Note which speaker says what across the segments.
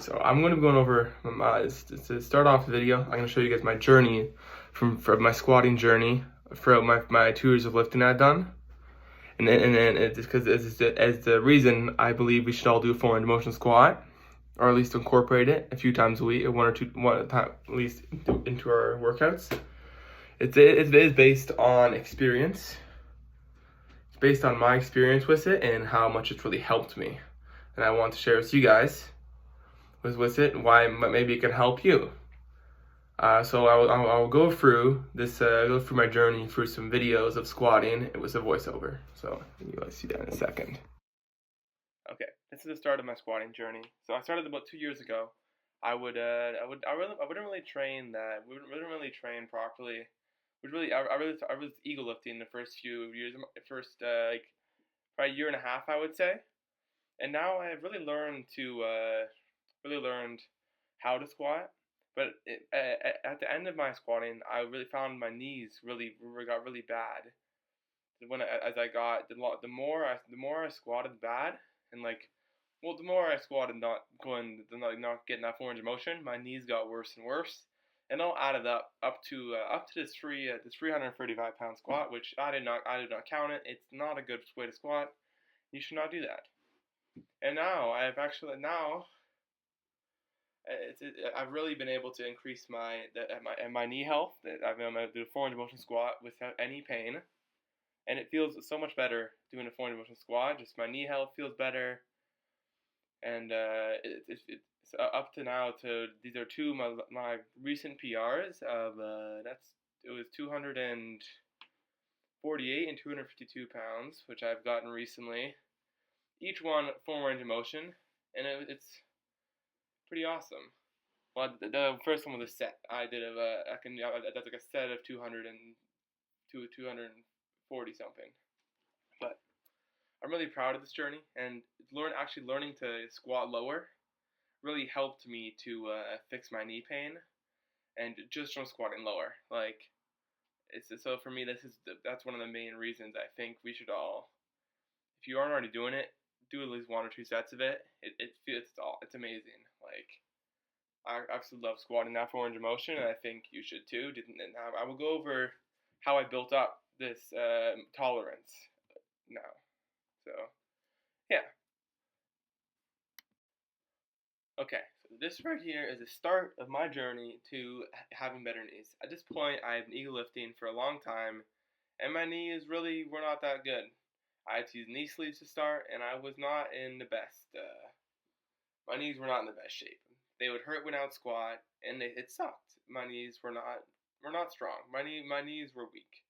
Speaker 1: So I'm going to be going over, to start off the video, I'm going to show you guys my journey from my squatting journey for my 2 years of lifting I've done. And then it's because as the reason I believe we should all do a full range of motion squat, or at least incorporate it a few times a week, one time at least into our workouts. It is based on experience. It's based on my experience with it and how much it's really helped me. And I want to share with you guys with it, why maybe it can help you. So I'll go through this, go through my journey through some videos of squatting. It was a voiceover, so you guys see that in a second. Okay, this is the start of my squatting journey. So I started about 2 years ago. I wouldn't really train that. We wouldn't really train properly. I was ego lifting the first few years, like probably a year and a half, I would say. And now I have really learned how to squat. But at the end of my squatting, I really found my knees got really bad. The more I squatted bad, and the more I squatted not getting that full range of motion, my knees got worse and worse. And all added up to this 335-pound squat, which I did not count it. It's not a good way to squat. You should not do that. And now I've really been able to increase my knee health. I've been able to do a full range of motion squat without any pain, and it feels so much better doing a full range of motion squat. Just my knee health feels better, and it's up to now. These are two of my recent PRs of it was 248 and 252 pounds, which I've gotten recently. Each one full range of motion, and it's pretty awesome. Well, the first one was a set. I did that's like a set of 240 something. But I'm really proud of this journey, and learning to squat lower really helped me to fix my knee pain, and just from squatting lower. So for me, that's one of the main reasons I think we should all, if you aren't already doing it, do at least 1 or 2 sets of it. It's amazing. I absolutely love squatting that full range of motion, and I think you should too. I will go over how I built up this tolerance now. So yeah. Okay, so this right here is the start of my journey to having better knees. At this point, I've been ego lifting for a long time, and my knees really were not that good. I had to use knee sleeves to start, and I was not in the best. My knees were not in the best shape. They would hurt when I would squat, and it sucked. My knees were not strong. My knees were weak.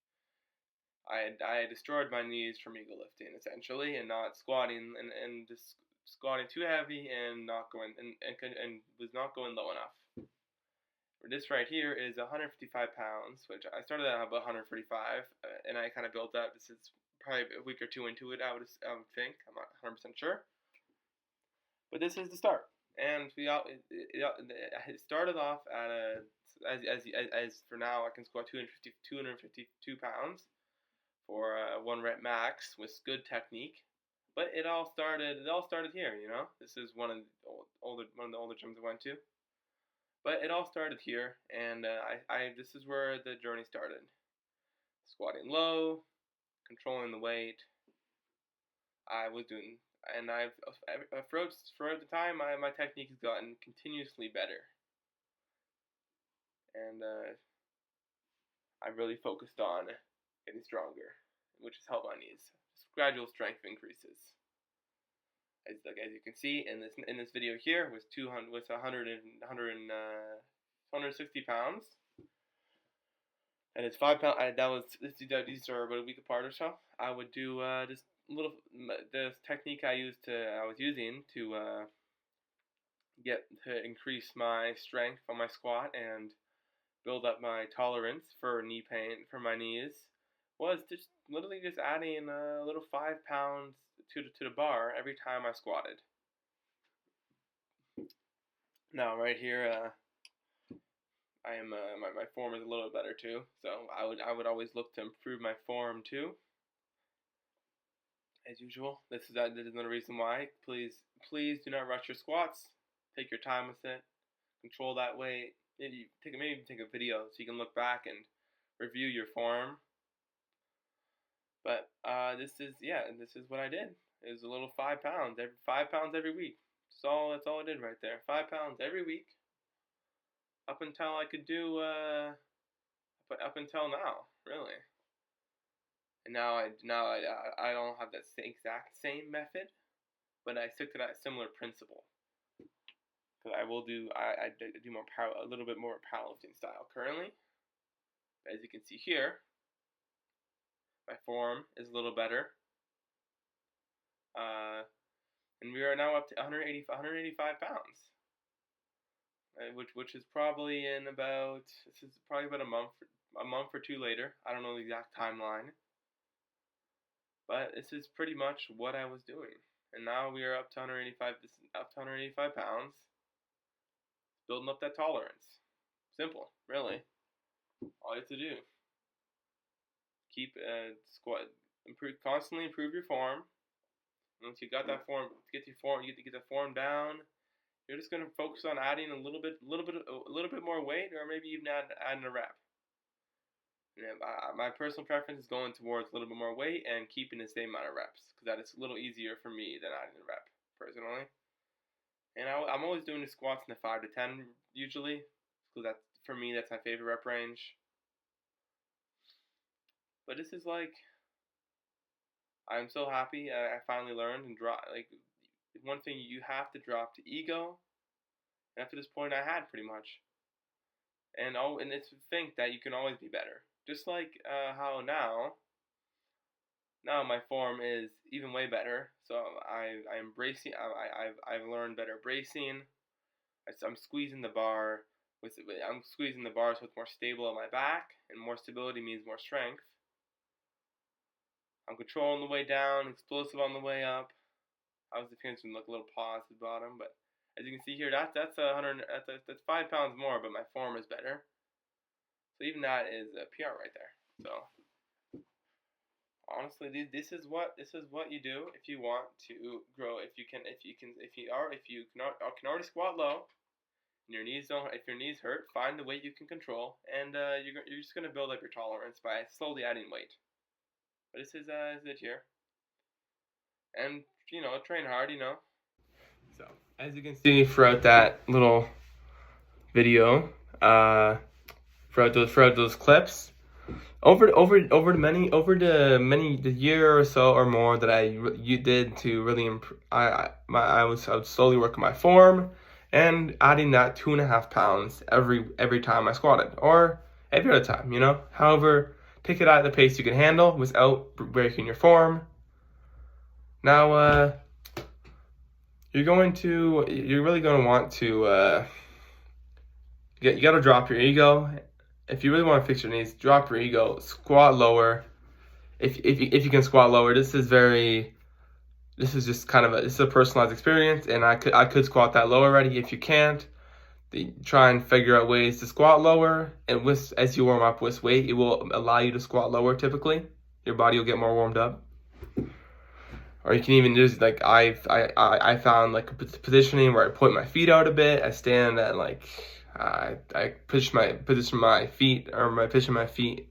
Speaker 1: I had destroyed my knees from ego lifting essentially, and not squatting and just squatting too heavy and not going and was not going low enough. This right here is 155 pounds, which I started at about 145, and I kind of built up. This is probably a week or 2 into it, I would think. I'm not 100% sure. But this is the start. And it started off at as for now, I can squat 252 pounds for 1 rep max with good technique. But it all started here, you know. This is one of the older gyms I went to. But it all started here, and this is where the journey started. Squatting low, controlling the weight. I was doing, and throughout the time, my technique has gotten continuously better, and I really focused on getting stronger, which has helped my knees. Just gradual strength increases. As you can see in this video here, with 160 pounds, and it's 5 pounds. These are about a week apart or so. I would do the technique I was using to increase my strength on my squat and build up my tolerance for knee pain for my knees, was just literally just adding a little 5 pounds to the bar every time I squatted. Now right here, I am my form is a little bit better too, so I would always look to improve my form too. As usual, this is another reason why. Please do not rush your squats. Take your time with it. Control that weight. Maybe take a video so you can look back and review your form. But this is what I did. It was a little 5 pounds, 5 pounds every week. That's all I did right there. 5 pounds every week, up until I could do up until now, really. And now I don't have that exact same method, but I stick to that similar principle. Because I do a little bit more powerlifting style currently. As you can see here, my form is a little better. And we are now up to 185 pounds, which is probably this is probably about a month or two later. I don't know the exact timeline, but this is pretty much what I was doing. And now we are up to 185 pounds, building up that tolerance. Simple, really. All you have to do, keep constantly improve your form. Once you got that form, you get the form down. You're just gonna focus on adding a little bit more weight, or maybe even adding a rep. My personal preference is going towards a little bit more weight and keeping the same amount of reps, because that is a little easier for me than adding a rep, personally. And I'm always doing the squats in the 5 to 10 usually, because for me that's my favorite rep range. But this is like, I'm so happy I finally learned and one thing you have to drop the ego. And up to this point I had pretty much. And it's to think that you can always be better. Just like how now my form is even way better. So I'm bracing. I've learned better bracing. I'm squeezing the bar so it's more stable on my back, and more stability means more strength. I'm controlling the way down, explosive on the way up. I was experiencing a little pause at the bottom, but as you can see here, that's 5 pounds more, but my form is better. So even that is a PR right there. So honestly, this is what you do if you want to grow. If you can already squat low, and if your knees hurt, find the weight you can control, and you're just gonna build up your tolerance by slowly adding weight. But this is it here. And, train hard, So, as you can see throughout that little video, throughout those clips, over the year or so or more that you did to really improve, I would slowly work on my form and adding that 2.5 pounds every time I squatted, or every other time, however. Take it at the pace you can handle without breaking your form. Now, you're really going to want to, you got to drop your ego. If you really want to fix your knees, drop your ego, squat lower. If you can squat lower, this is just kind of this is a personalized experience, and I could squat that low already. If you can't, try and figure out ways to squat lower, and as you warm up with weight, it will allow you to squat lower. Typically, your body will get more warmed up. Or you can even just I found like a positioning where I point my feet out a bit. I stand and I position my feet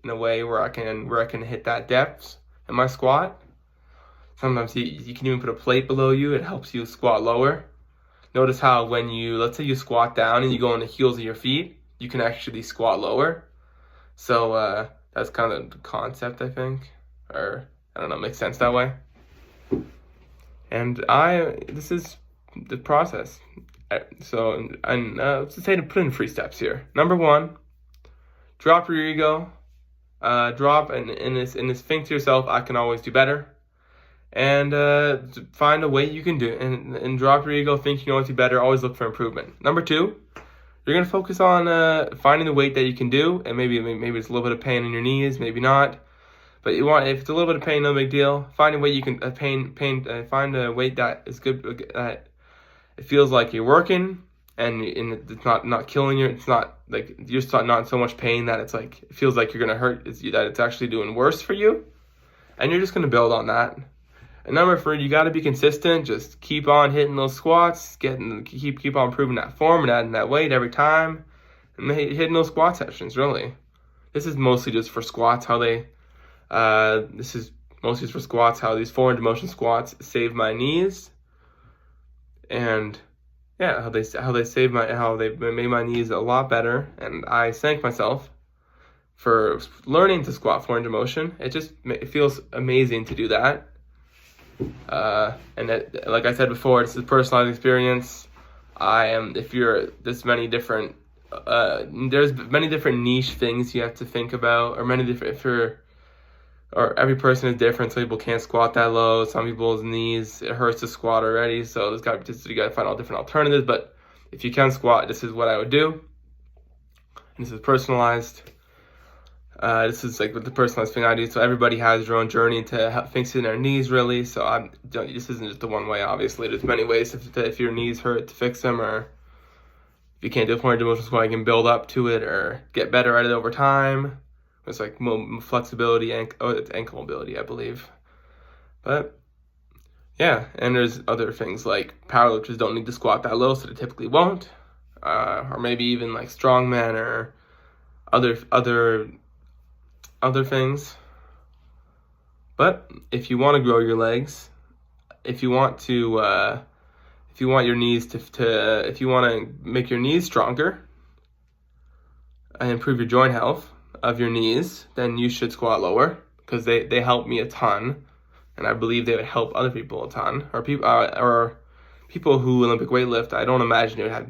Speaker 1: in a way where I can hit that depth in my squat. Sometimes you can even put a plate below you. It helps you squat lower. Notice how when let's say you squat down and you go on the heels of your feet, you can actually squat lower. So that's kind of the concept, I think. Or, I don't know, makes sense that way. And this is the process. So, let's say to put in 3 steps here. Number 1, drop your ego. Drop and think to yourself, I can always do better. And find a way you can do it, and drop your ego, think you can always do better, always look for improvement. Number 2, you're going to focus on finding the weight that you can do, and maybe it's a little bit of pain in your knees, maybe not. But if it's a little bit of pain, no big deal. Find a way you can find a weight that is good, that it feels like you're working, and it's not killing you. It's not like you're not in so much pain that it feels like you're going to hurt, that it's actually doing worse for you. And you're just going to build on that. a number for you got to be consistent. Just keep on hitting those squats, keep on improving that form and adding that weight every time, and hitting those squat sessions. Really, this is mostly just for squats. How these foreign motion squats save my knees, and yeah, how they made my knees a lot better, and I thank myself for learning to squat 400 motion. It feels amazing to do that. And like I said before, it's a personalized experience. There's many different niche things you have to think about, or every person is different. Some people can't squat that low. Some people's knees, it hurts to squat already. So you got to find all different alternatives. But if you can squat, this is what I would do. And this is personalized. This is like the personalized thing I do. So everybody has their own journey to fixing their knees, really. So this isn't just the one way. Obviously, there's many ways if your knees hurt to fix them, or if you can't do a 400 motion squat, you can build up to it or get better at it over time. It's like flexibility and it's ankle mobility, I believe. But yeah, and there's other things like powerlifters don't need to squat that low, so they typically won't, or maybe even like strongmen or other things. But if you want to grow your legs, if you want your knees if you want to make your knees stronger and improve your joint health of your knees, then you should squat lower, because they help me a ton, and I believe they would help other people a ton, or people who Olympic weightlift. I don't imagine they would have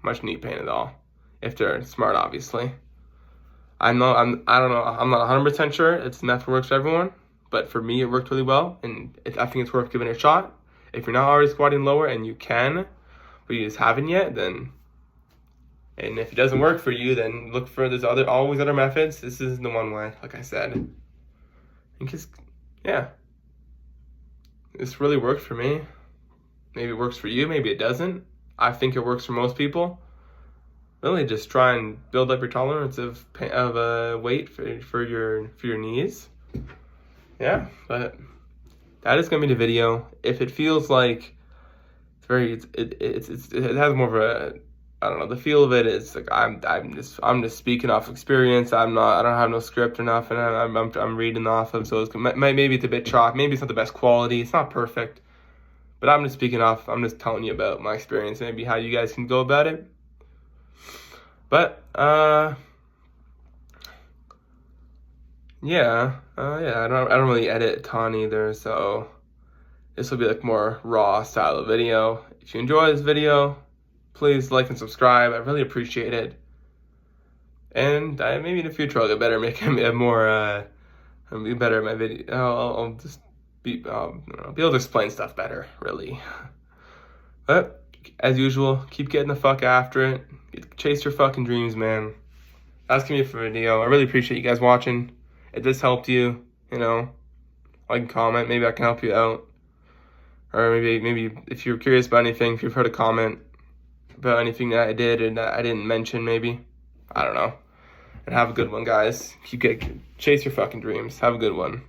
Speaker 1: much knee pain at all, if they're smart, obviously. I don't know, I'm not 100% sure it's enough works for everyone, but for me it worked really well, and I think it's worth giving it a shot. If you're not already squatting lower and you can, but you just haven't yet, and if it doesn't work for you, then look for always other methods. This is the one way, like I said. Because, yeah, this really worked for me. Maybe it works for you, maybe it doesn't. I think it works for most people. Really, just try and build up your tolerance of weight for your knees. Yeah, but that is gonna be the video. If it feels like it has more of a, I don't know, the feel of it is like I'm just speaking off experience. I don't have no script or nothing. I'm reading off of, so maybe it's a bit choppy. Maybe it's not the best quality. It's not perfect, but I'm just telling you about my experience, maybe how you guys can go about it. But yeah, I don't really edit a ton either, so this will be like more raw style of video. If you enjoy this video, please like and subscribe. I really appreciate it. And maybe in the future I'll get better, I'll be better at my video. I'll just be able to explain stuff better, really. But as usual, keep getting the fuck after it. Chase your fucking dreams, man. That's gonna be it for the video. I really appreciate you guys watching. If this helped you, like and comment. Maybe I can help you out. Or maybe if you're curious about anything, if you've heard a comment about anything that I did and that I didn't mention, maybe. I don't know. And have a good one, guys. Chase your fucking dreams. Have a good one.